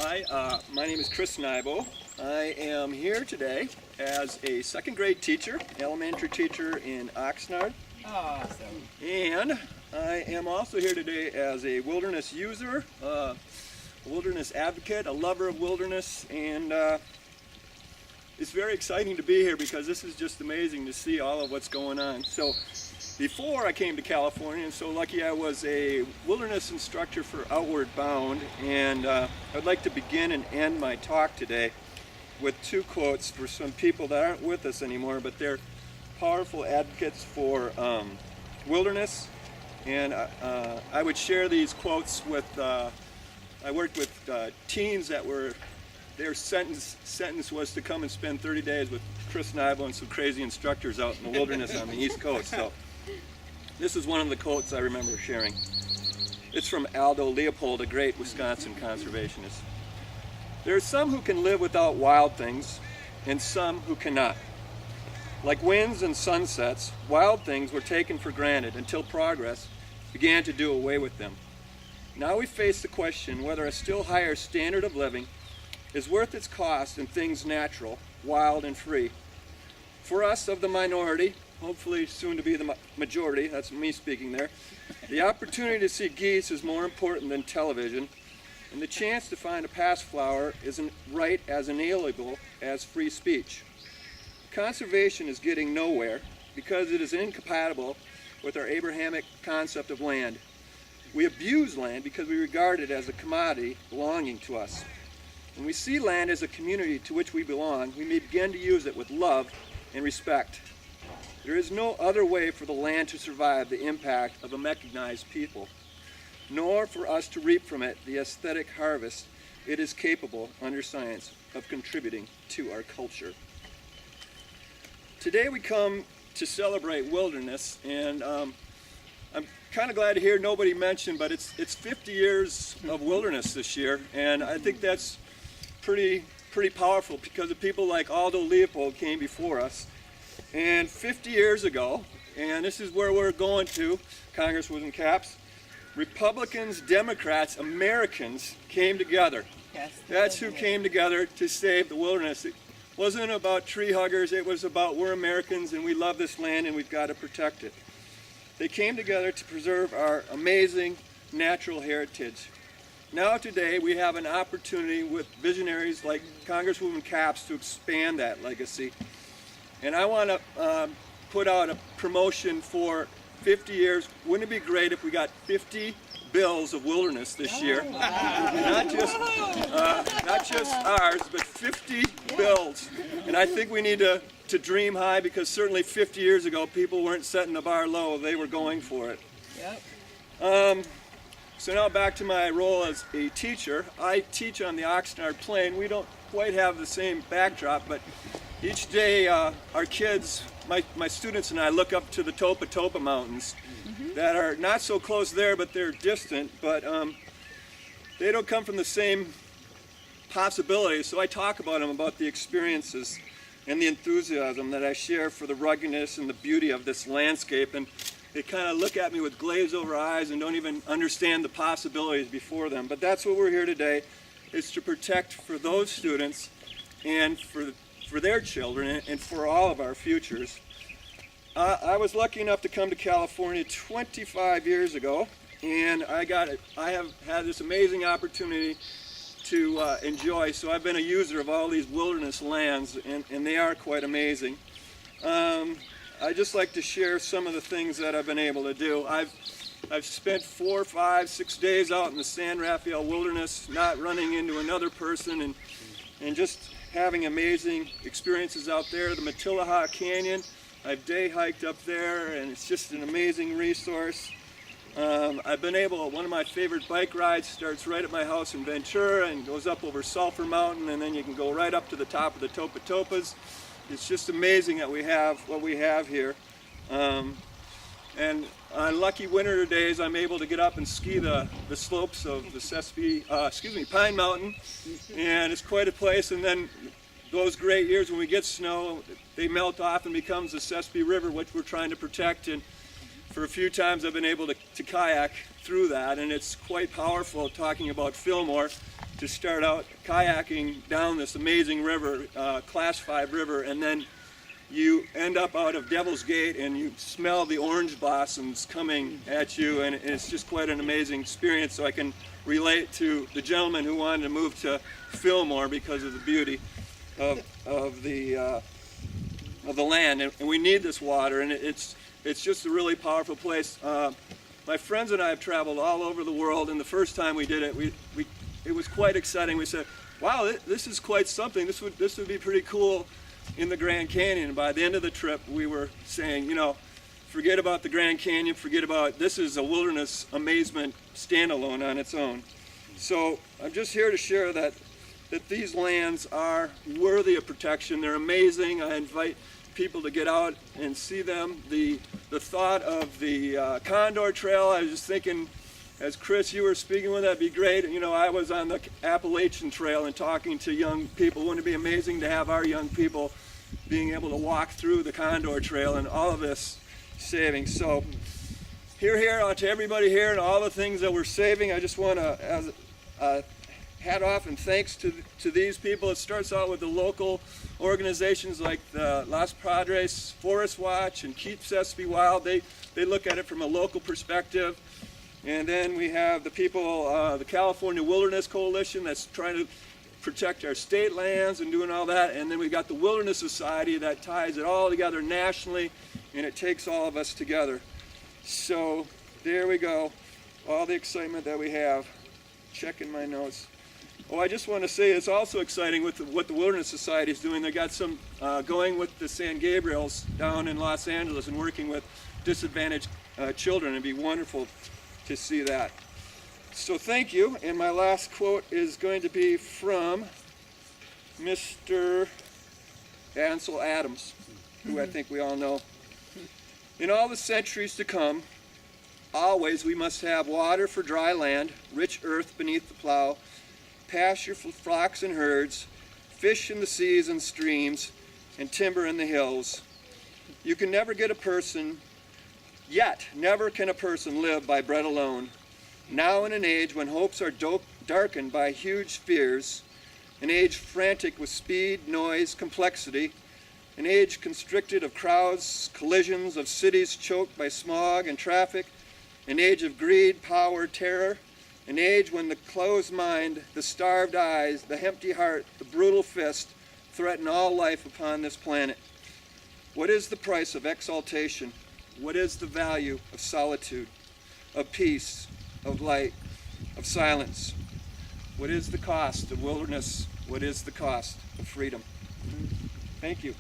Hi, my name is Chris Nybo. I am here today as a second grade teacher, elementary teacher in Oxnard. Awesome. And I am also here today as a wilderness user, a wilderness advocate, a lover of wilderness, and it's very exciting to be here because this is just amazing to see all of what's going on. So before I came to California, and so lucky I was a wilderness instructor for Outward Bound, and I'd like to begin and end my talk today with two quotes for some people that aren't with us anymore, but they're powerful advocates for wilderness. And I would share these quotes with, I worked with teens that were, their sentence was to come and spend 30 days with Chris Nybo and some crazy instructors out in the wilderness on the East Coast. So this is one of the quotes I remember sharing. It's from Aldo Leopold, a great Wisconsin conservationist. There are some who can live without wild things, and some who cannot. Like winds and sunsets, wild things were taken for granted until progress began to do away with them. Now we face the question whether a still higher standard of living is worth its cost in things natural, wild, and free. For us of the minority, hopefully soon to be the majority, that's me speaking there, the opportunity to see geese is more important than television, and the chance to find a passflower isn't right as inalienable as free speech. Conservation is getting nowhere because it is incompatible with our Abrahamic concept of land. We abuse land because we regard it as a commodity belonging to us. When we see land as a community to which we belong, we may begin to use it with love and respect. There is no other way for the land to survive the impact of a mechanized people, nor for us to reap from it the aesthetic harvest it is capable, under science, of contributing to our culture. Today we come to celebrate wilderness, and I'm kind of glad to hear nobody mentioned, but it's 50 years of wilderness this year, and I think that's pretty powerful because of people like Aldo Leopold came before us. And 50 years ago, and this is where we're going to, Congresswoman Capps, Republicans, Democrats, Americans came together. Yes. That's who came together to save the wilderness. It wasn't about tree huggers, it was about we're Americans and we love this land and we've got to protect it. They came together to preserve our amazing natural heritage. Now today we have an opportunity with visionaries like Congresswoman Capps to expand that legacy. And I want to put out a promotion for 50 years. Wouldn't it be great if we got 50 bills of wilderness this year? Not just ours, but 50 bills. And I think we need to dream high because certainly 50 years ago people weren't setting the bar low, they were going for it. Yep. So now back to my role as a teacher. I teach on the Oxnard Plain. We don't quite have the same backdrop, but each day our kids, my students and I look up to the Topa Topa Mountains that are not so close there, but they're distant, but they don't come from the same possibilities. So I talk about them, about the experiences and the enthusiasm that I share for the ruggedness and the beauty of this landscape. And they kind of look at me with glazed over eyes and don't even understand the possibilities before them. But that's what we're here today, is to protect for those students and for their children and for all of our futures. I was lucky enough to come to California 25 years ago, and I have had this amazing opportunity to enjoy. So I've been a user of all these wilderness lands, and they are quite amazing. I'd just like to share some of the things that I've been able to do. I've spent 4, 5, 6 days out in the San Rafael wilderness, not running into another person, and just having amazing experiences out there. The Matilaha Canyon, I've day hiked up there, and it's just an amazing resource. I've been able, one of my favorite bike rides starts right at my house in Ventura and goes up over Sulphur Mountain, and then you can go right up to the top of the Topa Topas. It's just amazing that we have what we have here. And on lucky winter days, I'm able to get up and ski the slopes of the Pine Mountain, and it's quite a place. And then those great years when we get snow, they melt off and becomes the Sespe River, which we're trying to protect. And for a few times I've been able to kayak through that, and it's quite powerful talking about Fillmore. to start out kayaking down this amazing river, Class 5 river, and then you end up out of Devil's Gate and you smell the orange blossoms coming at you, and it's just quite an amazing experience. So I can relate to the gentleman who wanted to move to Fillmore because of the beauty of the land, and we need this water, and it's just a really powerful place. My friends and I have traveled all over the world, and the first time we did it, it was quite exciting. We said, "Wow, this is quite something. This would be pretty cool in the Grand Canyon." And by the end of the trip, we were saying, you know, forget about the Grand Canyon, forget about, this is a wilderness amazement standalone on its own. So I'm just here to share that these lands are worthy of protection. They're amazing. I invite people to get out and see them. The thought of the Condor Trail, I was just thinking, as Chris, you were speaking with, that'd be great. You know, I was on the Appalachian Trail and talking to young people. Wouldn't it be amazing to have our young people being able to walk through the Condor Trail and all of this saving? So here to everybody here and all the things that we're saving, I just want to, as hat off and thanks to these people. It starts out with the local organizations like the Los Padres Forest Watch and Keep Sespe Wild. They look at it from a local perspective. And then we have the people, the California Wilderness Coalition, that's trying to protect our state lands and doing all that. And then we've got the Wilderness Society that ties it all together nationally, and it takes all of us together. So there we go, all the excitement that we have. Checking my notes. Oh, I just want to say it's also exciting with what the Wilderness Society is doing. They got some going with the San Gabriels down in Los Angeles and working with disadvantaged children. It'd be wonderful to see that. So thank you, and my last quote is going to be from Mr. Ansel Adams, who I think we all know. In all the centuries to come, always we must have water for dry land, rich earth beneath the plow, pasture for flocks and herds, fish in the seas and streams, and timber in the hills. You can never get a person, yet never can a person live by bread alone. Now in an age when hopes are darkened by huge fears, an age frantic with speed, noise, complexity, an age constricted of crowds, collisions of cities choked by smog and traffic, an age of greed, power, terror, an age when the closed mind, the starved eyes, the empty heart, the brutal fist threaten all life upon this planet. What is the price of exaltation? What is the value of solitude, of peace, of light, of silence? What is the cost of wilderness? What is the cost of freedom? Thank you.